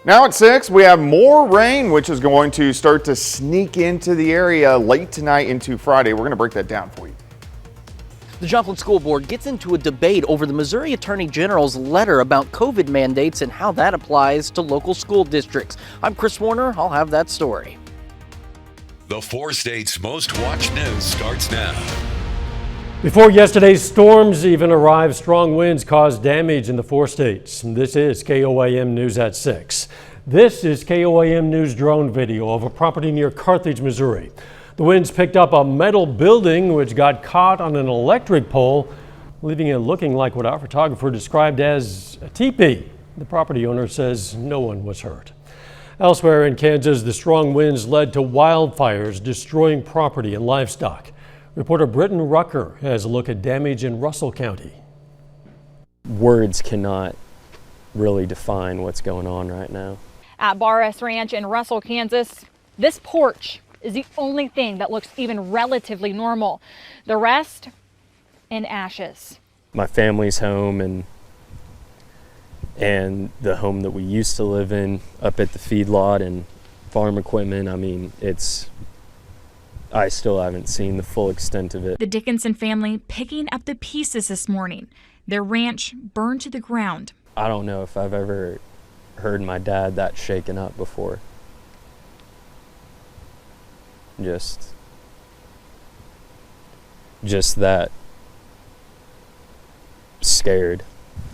Now at 6, we have more rain, which is going to start to sneak into the area late tonight into Friday. We're going to break that down for you. The Joplin School Board gets into a debate over the Missouri Attorney General's letter about COVID mandates and how that applies to local school districts. I'm Chris Warner. I'll have that story. The 4 states' most watched news starts now. Before yesterday's storms even arrived, strong winds caused damage in the 4 states. This is KOAM News at 6. This is KOAM News drone video of a property near Carthage, Missouri. The winds picked up a metal building which got caught on an electric pole, leaving it looking like what our photographer described as a teepee. The property owner says no one was hurt. Elsewhere in Kansas, the strong winds led to wildfires, destroying property and livestock. Reporter Britton Rucker has a look at damage in Russell County. Words cannot really define what's going on right now. At Bar S Ranch in Russell, Kansas, this porch is the only thing that looks even relatively normal. The rest in ashes. My family's home and the home that we used to live in up at the feedlot and farm equipment, I mean, I still haven't seen the full extent of it. The Dickinson family picking up the pieces this morning. Their ranch burned to the ground. I don't know if I've ever heard my dad that shaken up before. Just that scared.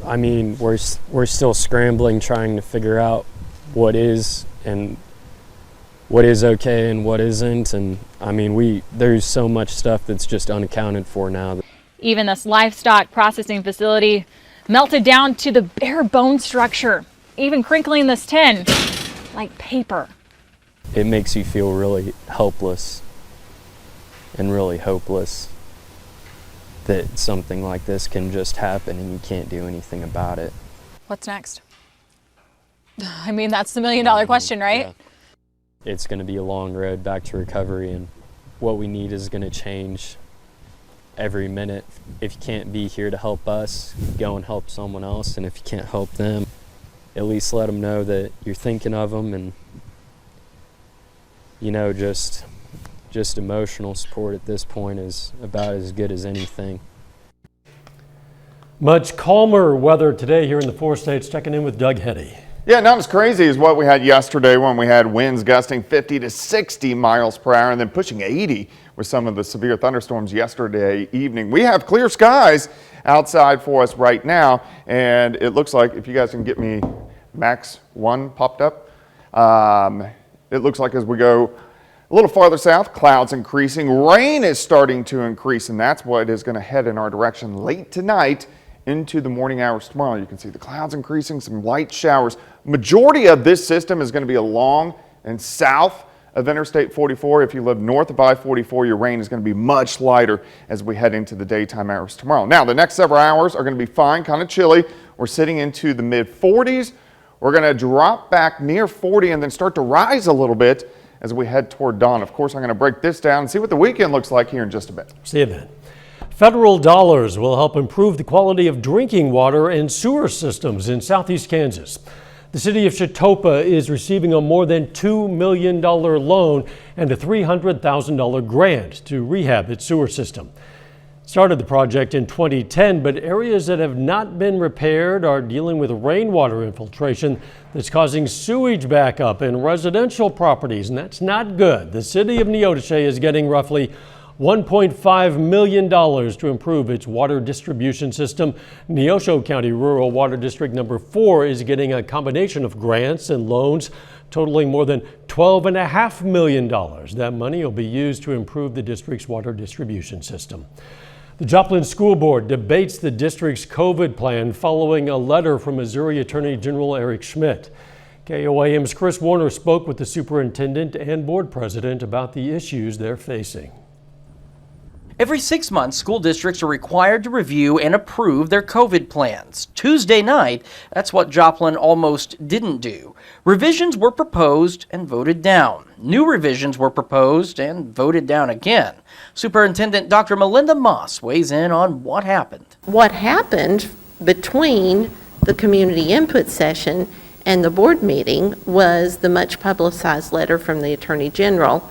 I mean, we're still scrambling, trying to figure out what is okay and what isn't, and I mean there's so much stuff that's just unaccounted for now. Even this livestock processing facility melted down to the bare bone structure, even crinkling this tin like paper. It makes you feel really helpless and really hopeless that something like this can just happen and you can't do anything about it. What's next? I mean, that's the million-dollar question, right? Yeah. It's going to be a long road back to recovery, and what we need is going to change every minute. If you can't be here to help us, go and help someone else, and if you can't help them, at least let them know that you're thinking of them, and just emotional support at this point is about as good as anything. Much calmer weather today here in the 4 states. Checking in with Doug Heddy. Yeah, not as crazy as what we had yesterday when we had winds gusting 50 to 60 miles per hour and then pushing 80 with some of the severe thunderstorms yesterday evening. We have clear skies outside for us right now, and it looks like, if you guys can get me Max 1 popped up, it looks like as we go a little farther south, clouds increasing, rain is starting to increase, and that's what is going to head in our direction late tonight into the morning hours tomorrow. You can see the clouds increasing, some light showers. Majority of this system is going to be along and south of Interstate 44. If you live north of I-44, your rain is going to be much lighter as we head into the daytime hours tomorrow. Now, the next several hours are going to be fine, kind of chilly. We're sitting into the mid-40s. We're going to drop back near 40 and then start to rise a little bit as we head toward dawn. Of course, I'm going to break this down and see what the weekend looks like here in just a bit. See you then. Federal dollars will help improve the quality of drinking water and sewer systems in southeast Kansas. The city of Chautauqua is receiving a more than $2 million loan and a $300,000 grant to rehab its sewer system. Started the project in 2010, but areas that have not been repaired are dealing with rainwater infiltration that's causing sewage backup in residential properties, and that's not good. The city of Neodesha is getting roughly $1.5 million to improve its water distribution system. Neosho County Rural Water District number 4 is getting a combination of grants and loans totaling more than $12.5 million. That money will be used to improve the district's water distribution system. The Joplin School Board debates the district's COVID plan following a letter from Missouri Attorney General Eric Schmidt. KOAM's Chris Warner spoke with the superintendent and board president about the issues they're facing. Every 6 months, school districts are required to review and approve their COVID plans. Tuesday night, that's what Joplin almost didn't do. Revisions were proposed and voted down. New revisions were proposed and voted down again. Superintendent Dr. Melinda Moss weighs in on what happened. What happened between the community input session And the board meeting was the much publicized letter from the Attorney General,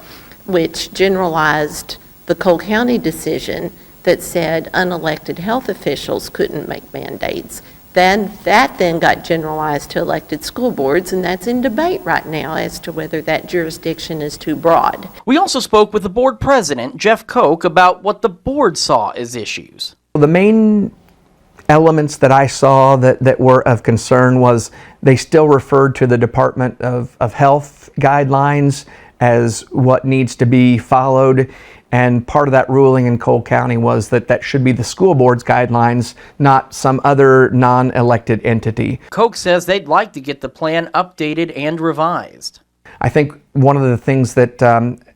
which generalized the Cole County decision that said unelected health officials couldn't make mandates. Then that got generalized to elected school boards, and that's in debate right now as to whether that jurisdiction is too broad. We also spoke with the board president, Jeff Koch, about what the board saw as issues. The main elements that I saw that were of concern was they still referred to the Department of Health guidelines as what needs to be followed. And part of that ruling in Cole County was that should be the school board's guidelines, not some other non-elected entity. Koch says they'd like to get the plan updated and revised. I think one of the things that,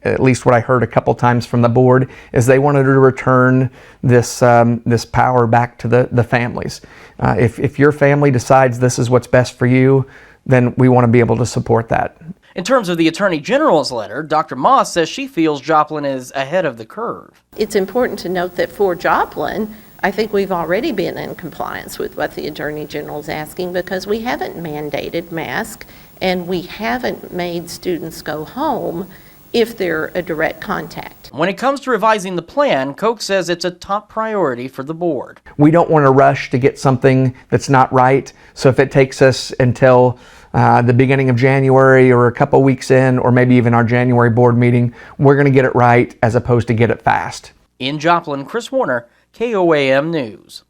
at least what I heard a couple times from the board, is they wanted to return this power back to the families. If your family decides this is what's best for you, then we want to be able to support that. In terms of the Attorney General's letter, Dr. Moss says she feels Joplin is ahead of the curve. It's important to note that for Joplin, I think we've already been in compliance with what the Attorney General is asking, because we haven't mandated masks and we haven't made students go home if they're a direct contact. When it comes to revising the plan, Koch says it's a top priority for the board. We don't want to rush to get something that's not right. So if it takes us until the beginning of January or a couple weeks in, or maybe even our January board meeting, we're going to get it right as opposed to get it fast. In Joplin, Chris Warner, KOAM News.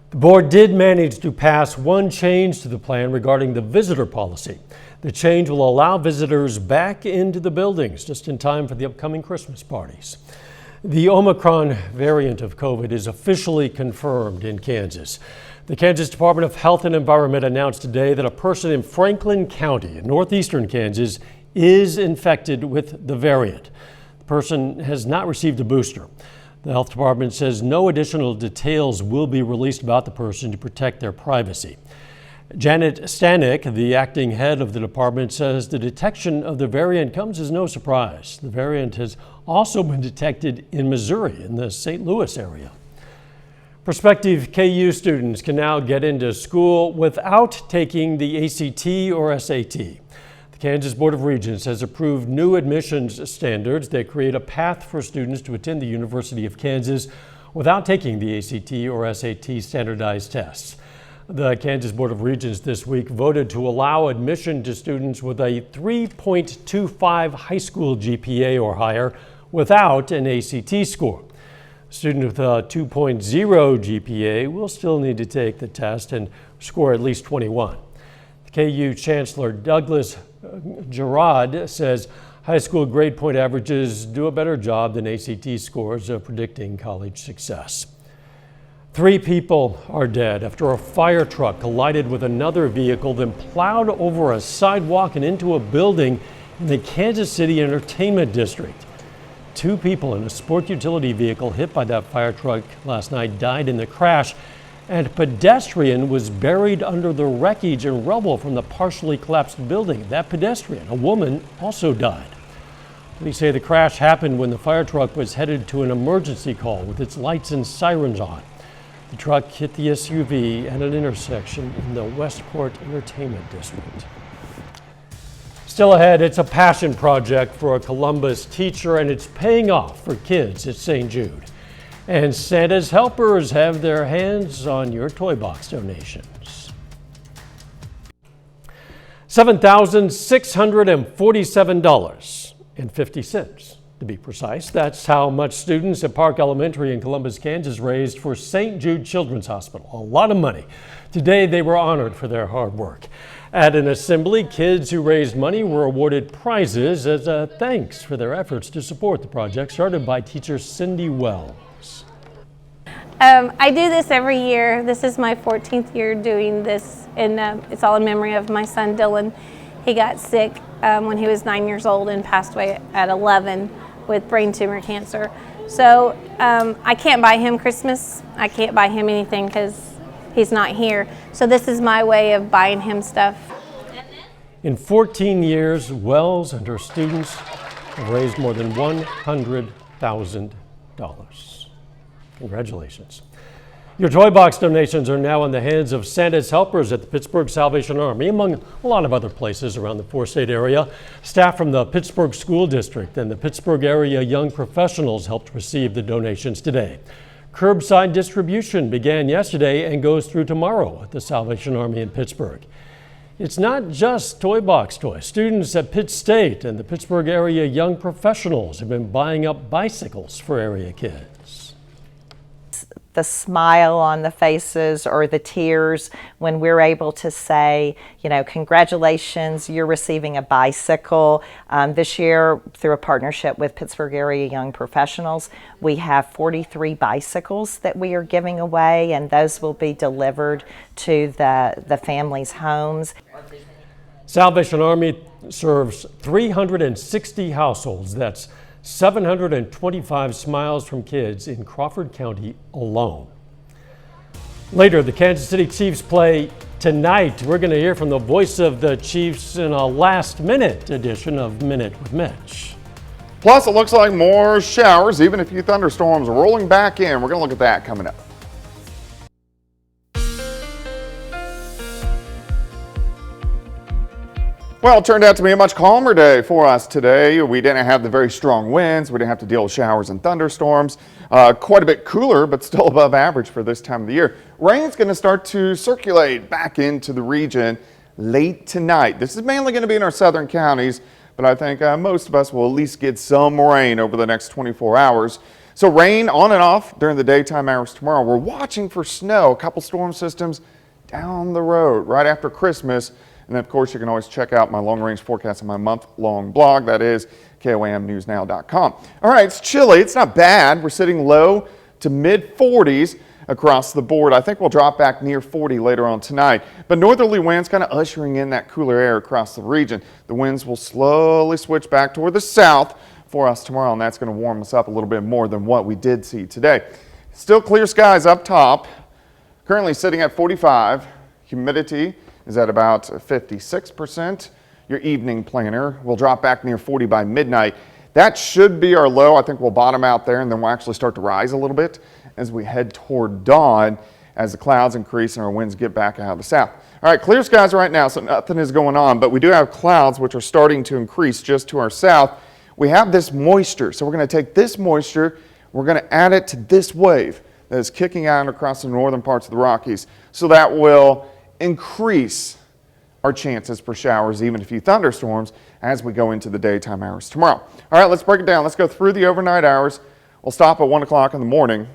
The board did manage to pass one change to the plan regarding the visitor policy. The change will allow visitors back into the buildings just in time for the upcoming Christmas parties. The Omicron variant of COVID is officially confirmed in Kansas. The Kansas Department of Health and Environment announced today that a person in Franklin County in northeastern Kansas is infected with the variant. The person has not received a booster. The health department says no additional details will be released about the person to protect their privacy. Janet Stanek, the acting head of the department, says the detection of the variant comes as no surprise. The variant has also been detected in Missouri, in the St. Louis area. Prospective KU students can now get into school without taking the ACT or SAT. The Kansas Board of Regents has approved new admissions standards that create a path for students to attend the University of Kansas without taking the ACT or SAT standardized tests. The Kansas Board of Regents this week voted to allow admission to students with a 3.25 high school GPA or higher without an ACT score. A student with a 2.0 GPA will still need to take the test and score at least 21. The KU Chancellor Douglas Gerard says high school grade point averages do a better job than ACT scores of predicting college success. 3 people are dead after a fire truck collided with another vehicle, then plowed over a sidewalk and into a building in the Kansas City Entertainment District. 2 people in a sport utility vehicle hit by that fire truck last night died in the crash, and a pedestrian was buried under the wreckage and rubble from the partially collapsed building. That pedestrian, a woman, also died. Police say the crash happened when the fire truck was headed to an emergency call with its lights and sirens on. The truck hit the SUV at an intersection in the Westport Entertainment District. Still ahead, it's a passion project for a Columbus teacher, and it's paying off for kids at St. Jude. And Santa's helpers have their hands on your toy box donations. $7,647.50. To be precise, that's how much students at Park Elementary in Columbus, Kansas raised for St. Jude Children's Hospital. A lot of money. Today they were honored for their hard work. At an assembly, kids who raised money were awarded prizes as a thanks for their efforts to support the project started by teacher Cindy Wells. I do this every year. This is my 14th year doing this, and it's all in memory of my son Dylan. He got sick when he was 9 years old and passed away at 11 with brain tumor cancer. So I can't buy him Christmas. I can't buy him anything because he's not here. So this is my way of buying him stuff. In 14 years, Wells and her students have raised more than $100,000. Congratulations. Your toy box donations are now in the hands of Santa's helpers at the Pittsburgh Salvation Army, among a lot of other places around the four-state area. Staff from the Pittsburgh School District and the Pittsburgh Area Young Professionals helped receive the donations today. Curbside distribution began yesterday and goes through tomorrow at the Salvation Army in Pittsburgh. It's not just toy box toys. Students at Pitt State and the Pittsburgh Area Young Professionals have been buying up bicycles for area kids. The smile on the faces or the tears when we're able to say, you know, congratulations, you're receiving a bicycle. This year, through a partnership with Pittsburgh Area Young Professionals, we have 43 bicycles that we are giving away, and those will be delivered to the families' homes. Salvation Army serves 360 households. That's 725 smiles from kids in Crawford County alone. Later, the Kansas City Chiefs play tonight. We're going to hear from the voice of the Chiefs in a last-minute edition of Minute with Mitch. Plus, it looks like more showers, even a few thunderstorms rolling back in. We're going to look at that coming up. Well, it turned out to be a much calmer day for us today. We didn't have the very strong winds. We didn't have to deal with showers and thunderstorms. Quite a bit cooler, but still above average for this time of the year. Rain's going to start to circulate back into the region late tonight. This is mainly going to be in our southern counties, but I think most of us will at least get some rain over the next 24 hours. So rain on and off during the daytime hours tomorrow. We're watching for snow, a couple storm systems down the road right after Christmas. And of course, you can always check out my long-range forecast on my month-long blog. That is KOAMnewsnow.com. All right, it's chilly. It's not bad. We're sitting low to mid-40s across the board. I think we'll drop back near 40 later on tonight. But northerly winds kind of ushering in that cooler air across the region. The winds will slowly switch back toward the south for us tomorrow, and that's going to warm us up a little bit more than what we did see today. Still clear skies up top. Currently sitting at 45. Humidity is at about 56%. Your evening planner will drop back near 40 by midnight. That should be our low. I think we'll bottom out there, and then we'll actually start to rise a little bit as we head toward dawn as the clouds increase and our winds get back out of the south. All right, clear skies right now, so nothing is going on, but we do have clouds which are starting to increase just to our south. We have this moisture, so we're going to take this moisture, we're going to add it to this wave that is kicking out across the northern parts of the Rockies. So that will increase our chances for showers, even a few thunderstorms, as we go into the daytime hours tomorrow. All right, let's break it down. Let's go through the overnight hours. We'll stop at 1 o'clock in the morning.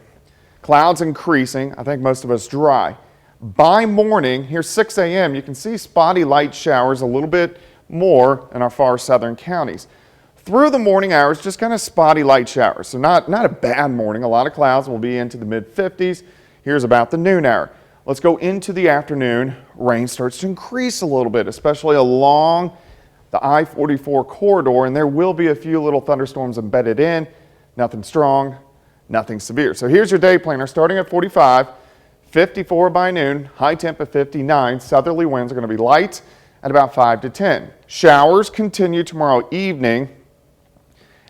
Clouds increasing. I think most of us dry. By morning, here 6 a.m., you can see spotty light showers a little bit more in our far southern counties. Through the morning hours, just kind of spotty light showers. So not a bad morning. A lot of clouds will be into the mid-50s. Here's about the noon hour. Let's go into the afternoon. Rain starts to increase a little bit, especially along the I-44 corridor, and there will be a few little thunderstorms embedded in. Nothing strong, nothing severe. So here's your day planner starting at 45, 54 by noon, high temp at 59. Southerly winds are going to be light at about 5 to 10. Showers continue tomorrow evening,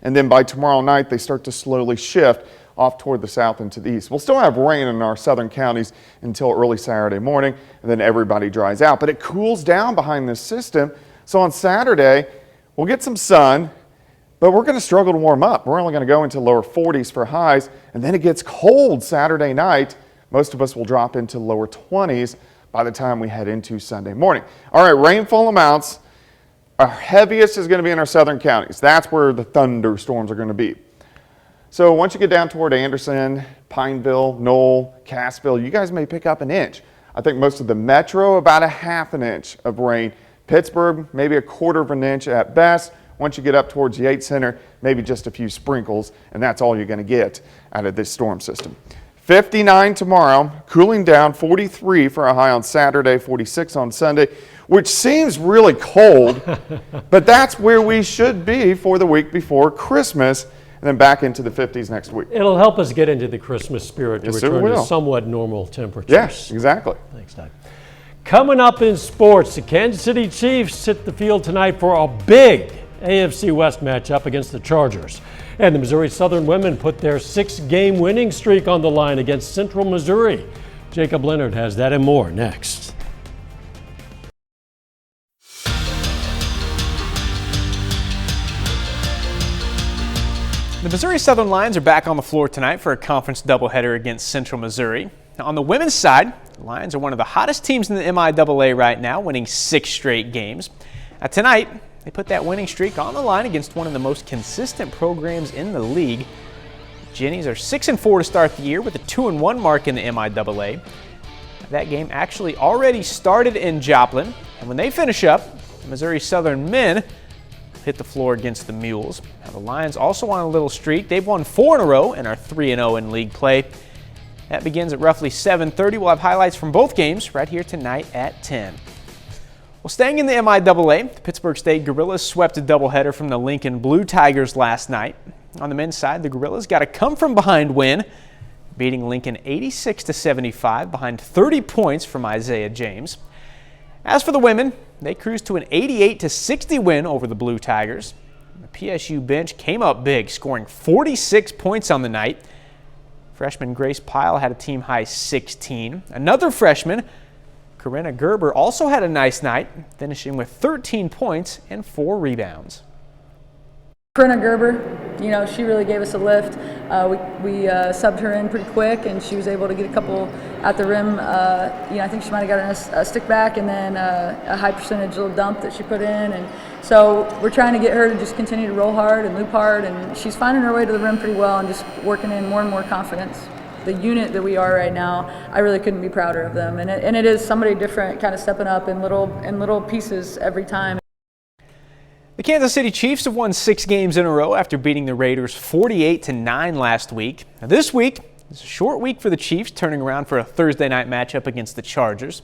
and then by tomorrow night they start to slowly shift off toward the south and to the east. We'll still have rain in our southern counties until early Saturday morning, and then everybody dries out. But it cools down behind this system, so on Saturday we'll get some sun, but we're going to struggle to warm up. We're only going to go into lower 40s for highs, and then it gets cold Saturday night. Most of us will drop into lower 20s by the time we head into Sunday morning. All right, rainfall amounts. Our heaviest is going to be in our southern counties. That's where the thunderstorms are going to be. So once you get down toward Anderson, Pineville, Knoll, Cassville, you guys may pick up an inch. I think most of the metro, about a half an inch of rain. Pittsburgh, maybe a quarter of an inch at best. Once you get up towards Yates Center, maybe just a few sprinkles, and that's all you're going to get out of this storm system. 59 tomorrow, cooling down, 43 for a high on Saturday, 46 on Sunday, which seems really cold, but that's where we should be for the week before Christmas. And then back into the 50s next week. It'll help us get into the Christmas spirit to return to somewhat normal temperatures. Yes, exactly. Thanks, Doug. Coming up in sports, the Kansas City Chiefs hit the field tonight for a big AFC West matchup against the Chargers. And the Missouri Southern women put their 6-game winning streak on the line against Central Missouri. Jacob Leonard has that and more next. The Missouri Southern Lions are back on the floor tonight for a conference doubleheader against Central Missouri. Now, on the women's side, the Lions are one of the hottest teams in the MIAA right now, winning 6 straight games. Now, tonight, they put that winning streak on the line against one of the most consistent programs in the league. The Jennies are 6-4 to start the year with a 2-1 mark in the MIAA. That game actually already started in Joplin, and when they finish up, the Missouri Southern men hit the floor against the Mules. Now, the Lions also on a little streak. They've won 4 in a row and are 3-0 in league play. That begins at roughly 7:30. We'll have highlights from both games right here tonight at 10. Well, staying in the MIAA, the Pittsburgh State Gorillas swept a doubleheader from the Lincoln Blue Tigers last night. On the men's side, the Gorillas got a come-from-behind win, beating Lincoln 86-75 behind 30 points from Isaiah James. As for the women, they cruised to an 88-60 win over the Blue Tigers. The PSU bench came up big, scoring 46 points on the night. Freshman Grace Pyle had a team-high 16. Another freshman, Karina Gerber, also had a nice night, finishing with 13 points and 4 rebounds. Karina Gerber, she really gave us a lift. We subbed her in pretty quick, and she was able to get a couple at the rim. I think she might have gotten a stick back and then a high percentage little dump that she put in. And so we're trying to get her to just continue to roll hard and loop hard, and she's finding her way to the rim pretty well and just working in more and more confidence. The unit that we are right now, I really couldn't be prouder of them. And it is somebody different, kind of stepping up in little pieces every time. The Kansas City Chiefs have won 6 games in a row after beating the Raiders 48-9 last week. Now, this week is a short week for the Chiefs, turning around for a Thursday night matchup against the Chargers.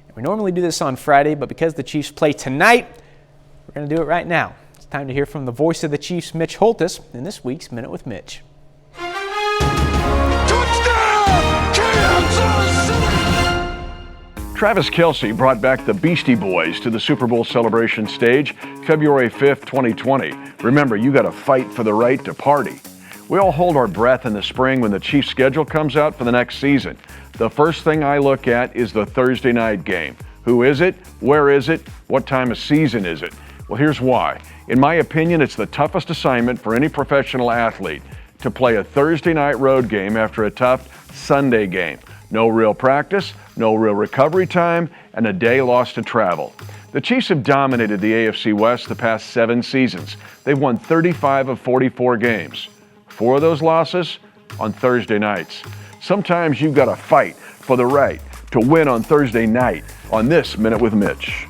And we normally do this on Friday, but because the Chiefs play tonight, we're going to do it right now. It's time to hear from the voice of the Chiefs, Mitch Holthus, in this week's Minute with Mitch. Travis Kelce brought back the Beastie Boys to the Super Bowl celebration stage February 5th, 2020. Remember, you got to fight for the right to party. We all hold our breath in the spring when the Chiefs' schedule comes out for the next season. The first thing I look at is the Thursday night game. Who is it? Where is it? What time of season is it? Well, here's why. In my opinion, it's the toughest assignment for any professional athlete to play a Thursday night road game after a tough Sunday game. No real practice, no real recovery time, and a day lost to travel. The Chiefs have dominated the AFC West the past 7 seasons. They've won 35 of 44 games. 4 of those losses on Thursday nights. Sometimes you've got to fight for the right to win on Thursday night on this Minute with Mitch.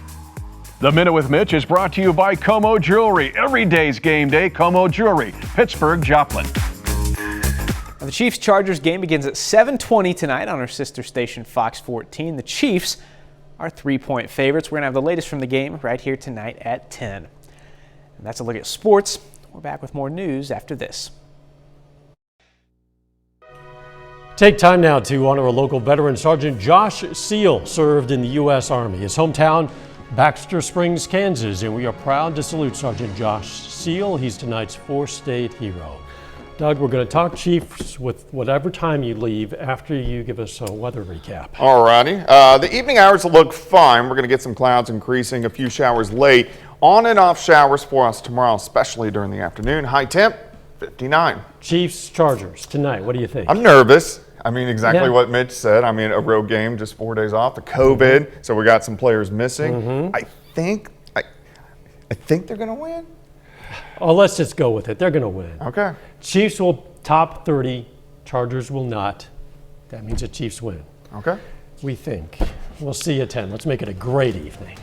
The Minute with Mitch is brought to you by Como Jewelry. Every day's game day, Como Jewelry, Pittsburgh, Joplin. The Chiefs-Chargers game begins at 7:20 tonight on our sister station Fox 14. The Chiefs are 3-point favorites. We're going to have the latest from the game right here tonight at 10. And that's a look at sports. We're back with more news after this. Take time now to honor a local veteran. Sergeant Josh Seal served in the U.S. Army. His hometown, Baxter Springs, Kansas, and we are proud to salute Sergeant Josh Seal. He's tonight's 4-state hero. Doug, we're going to talk Chiefs with whatever time you leave after you give us a weather recap. All righty. The evening hours look fine. We're going to get some clouds increasing, a few showers late. On and off showers for us tomorrow, especially during the afternoon. High temp, 59. Chiefs, Chargers tonight. What do you think? I'm nervous. I mean, exactly what Mitch said. I mean, a road game, just 4 days off. The COVID, so we got some players missing. I think they're going to win. Oh, let's just go with it. They're going to win. Okay. Chiefs will top 30. Chargers will not. That means the Chiefs win. Okay. We think. We'll see you at 10. Let's make it a great evening.